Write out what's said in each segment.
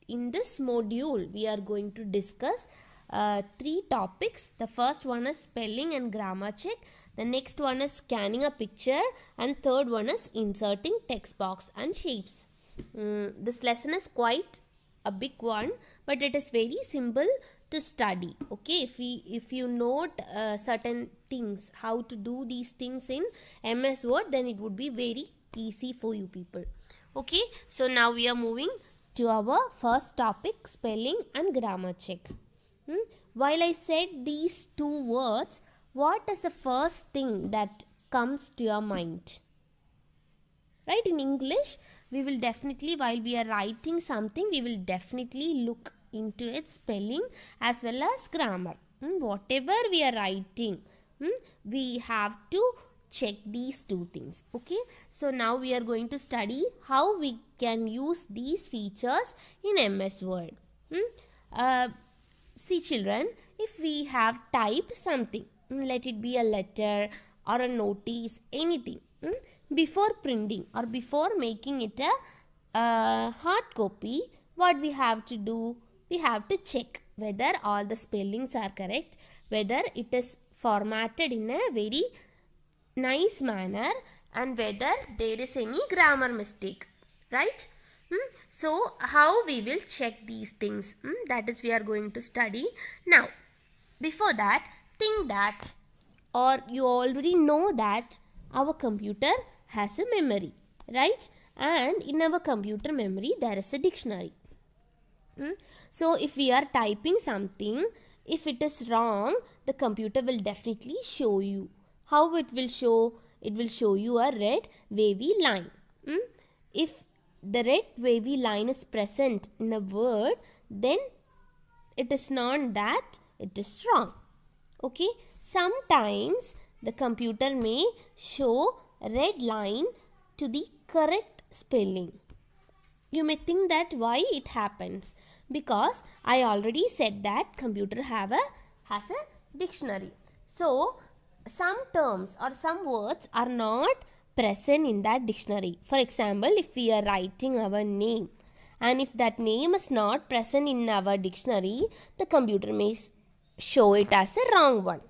in this module we are going to discuss three topics. The first one is spelling and grammar check. The next one is scanning a picture, and third one is inserting text box and shapes. This lesson is quite a big one, but it is very simple to study. Okay, if you note certain things, how to do these things in MS Word, then it would be very easy for you people. Okay, so now we are moving to our first topic, spelling and grammar check. While I said these two words, what is the first thing that comes to your mind? Right, in English, we will definitely, while we are writing something, we will definitely look into its spelling as well as grammar. Whatever we are writing, we have to check these two things. Okay, so now we are going to study how we can use these features in MS Word. See children, if we have typed something, let it be a letter or a notice, anything, before printing or before making it a hard copy, what we have to do? We have to check whether all the spellings are correct, whether it is formatted in a very nice manner, and whether there is any grammar mistake, right? So how we will check these things, that is we are going to study now. Before that, think that, or you already know that our computer has a memory, right? And in our computer memory there is a dictionary. So if we are typing something, if it is wrong, the computer will definitely show you. How it will show? It will show you a red wavy line. If the red wavy line is present in a word, then it is not that it is wrong. Okay, sometimes the computer may show a red line to the correct spelling. You may think that why it happens, because I already said that computer has a dictionary. So some terms or some words are not present in that dictionary. For example, if we are writing our name, and if that name is not present in our dictionary, the computer may show it as a wrong one.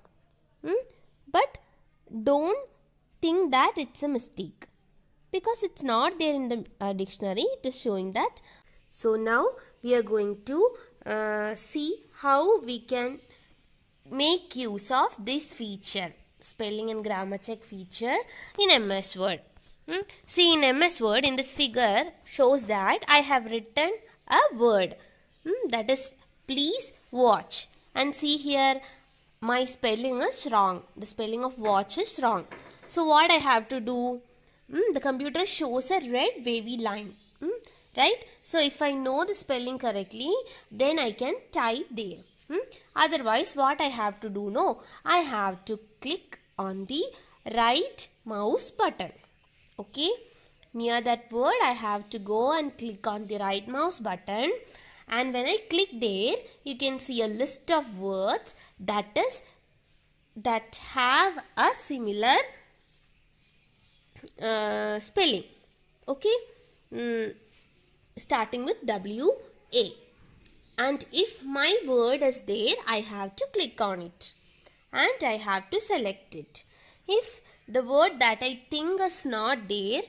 But don't think that it's a mistake, because it's not there in the dictionary. It is showing that. So now we are going to see how we can make use of this feature, spelling and grammar check feature in MS Word. See, in MS Word, in this figure shows that I have written a word, that is please watch, and see here my spelling is wrong. The spelling of watch is wrong. So what I have to do? The computer shows a red wavy line, right? So if I know the spelling correctly, then I can type there. Otherwise, what I have to do? No, I have to click on the right mouse button. Okay, near that word I have to go and click on the right mouse button, and when I click there, you can see a list of words that have a similar spelling. Okay, starting with W-A. And if my word is there, I have to click on it and I have to select it. If the word that I think is not there,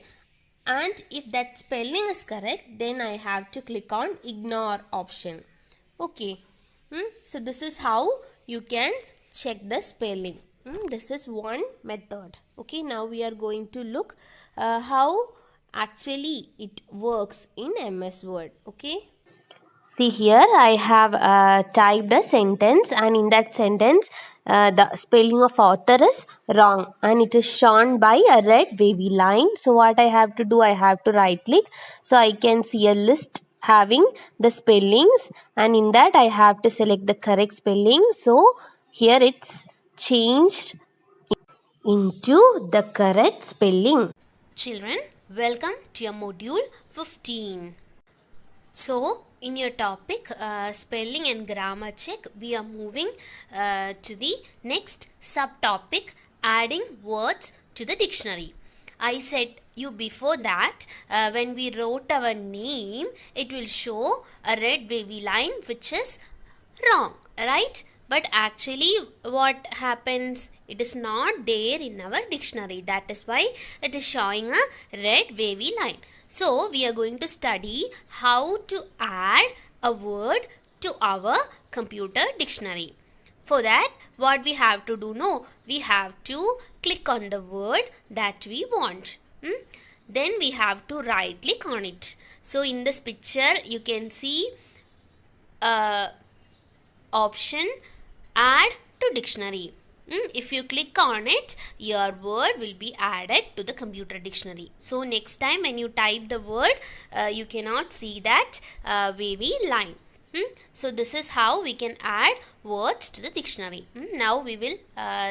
and if that spelling is correct, then I have to click on ignore option. Okay, so this is how you can check the spelling. This is one method. Okay, now we are going to look how actually it works in MS Word. Okay, see here I have typed a sentence, and in that sentence the spelling of author is wrong and it is shown by a red wavy line. So what I have to do? I have to right click, so I can see a list having the spellings, and in that I have to select the correct spelling. So here it's changed into the correct spelling. Children, welcome to your module 15. So, in your topic, spelling and grammar check, we are moving to the next subtopic, adding words to the dictionary. I said you before that, when we wrote our name, it will show a red wavy line, which is wrong, right? But actually what happens, it is not there in our dictionary. That is why it is showing a red wavy line. So we are going to study how to add a word to our computer dictionary. For that, what we have to do, no, we have to click on the word that we want. Then we have to right click on it. So in this picture you can see option add to dictionary. If you click on it, your word will be added to the computer dictionary. So next time when you type the word, you cannot see that wavy line. So this is how we can add words to the dictionary. Now we will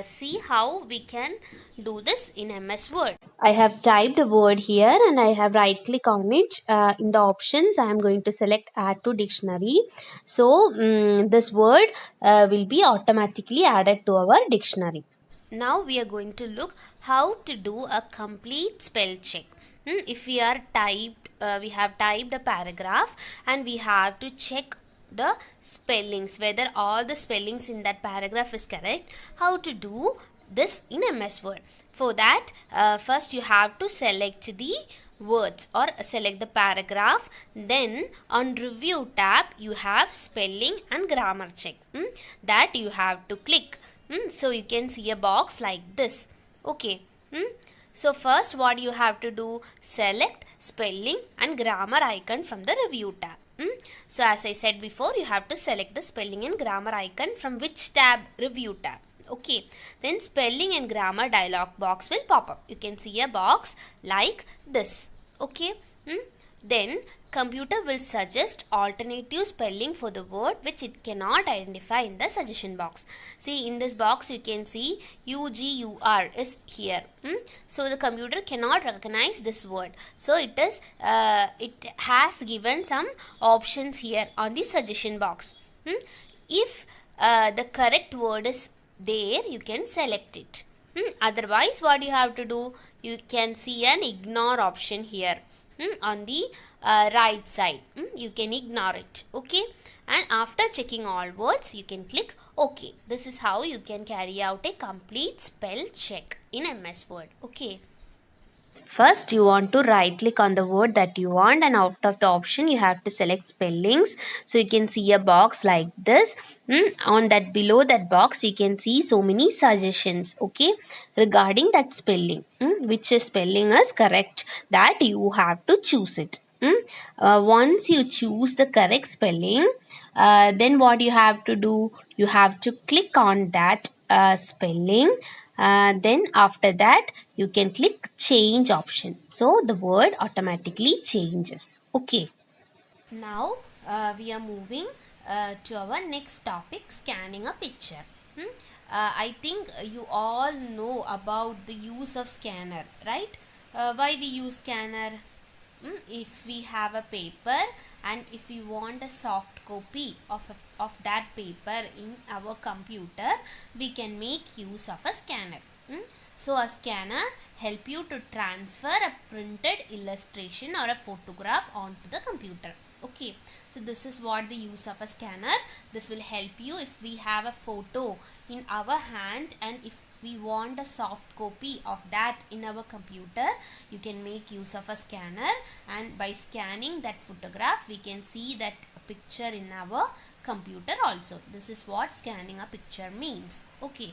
see how we can do this in MS Word. I have typed a word here and I have right click on it. In the options I am going to select add to dictionary. So this word will be automatically added to our dictionary. Now we are going to look how to do a complete spell check. If we have typed a paragraph and we have to check the spellings, whether all the spellings in that paragraph is correct. How to do this in MS Word? For that, first you have to select the words or select the paragraph. Then on review tab you have spelling and grammar check, that you have to click. So you can see a box like this. Okay. So first what you have to do, select spelling and grammar icon from the review tab. So as I said before, you have to select the spelling and grammar icon from which tab? Review tab. Okay. Then spelling and grammar dialog box will pop up. You can see a box like this. Okay. Then computer will suggest alternative spelling for the word which it cannot identify in the suggestion box. See, in this box you can see UGUR is here. So the computer cannot recognize this word. So it has given some options here on the suggestion box. If the correct word is there, you can select it. Otherwise what you have to do, you can see an ignore option here. On the right side, you can ignore it. Okay, and after checking all words you can click OK. This is how you can carry out a complete spell check in MS Word. Okay, first you want to right click on the word that you want, and out of the option you have to select spellings. So you can see a box like this. On that, below that box you can see so many suggestions, okay, regarding that spelling. Which spelling is correct, that you have to choose it. Once you choose the correct spelling, then what you have to do, you have to click on that spelling. Then after that you can click change option, so the word automatically changes. Okay, now we are moving to our next topic, scanning a picture. I think you all know about the use of scanner, right? Why we use scanner? If we have a paper and if we want a soft copy of that paper in our computer, we can make use of a scanner. So a scanner help you to transfer a printed illustration or a photograph onto the computer. Okay, so this is what the use of a scanner. This will help you if we have a photo in our hand and if we want a soft copy of that in our computer, you can make use of a scanner, and by scanning that photograph we can see that picture in our computer also. This is what scanning a picture means. Okay.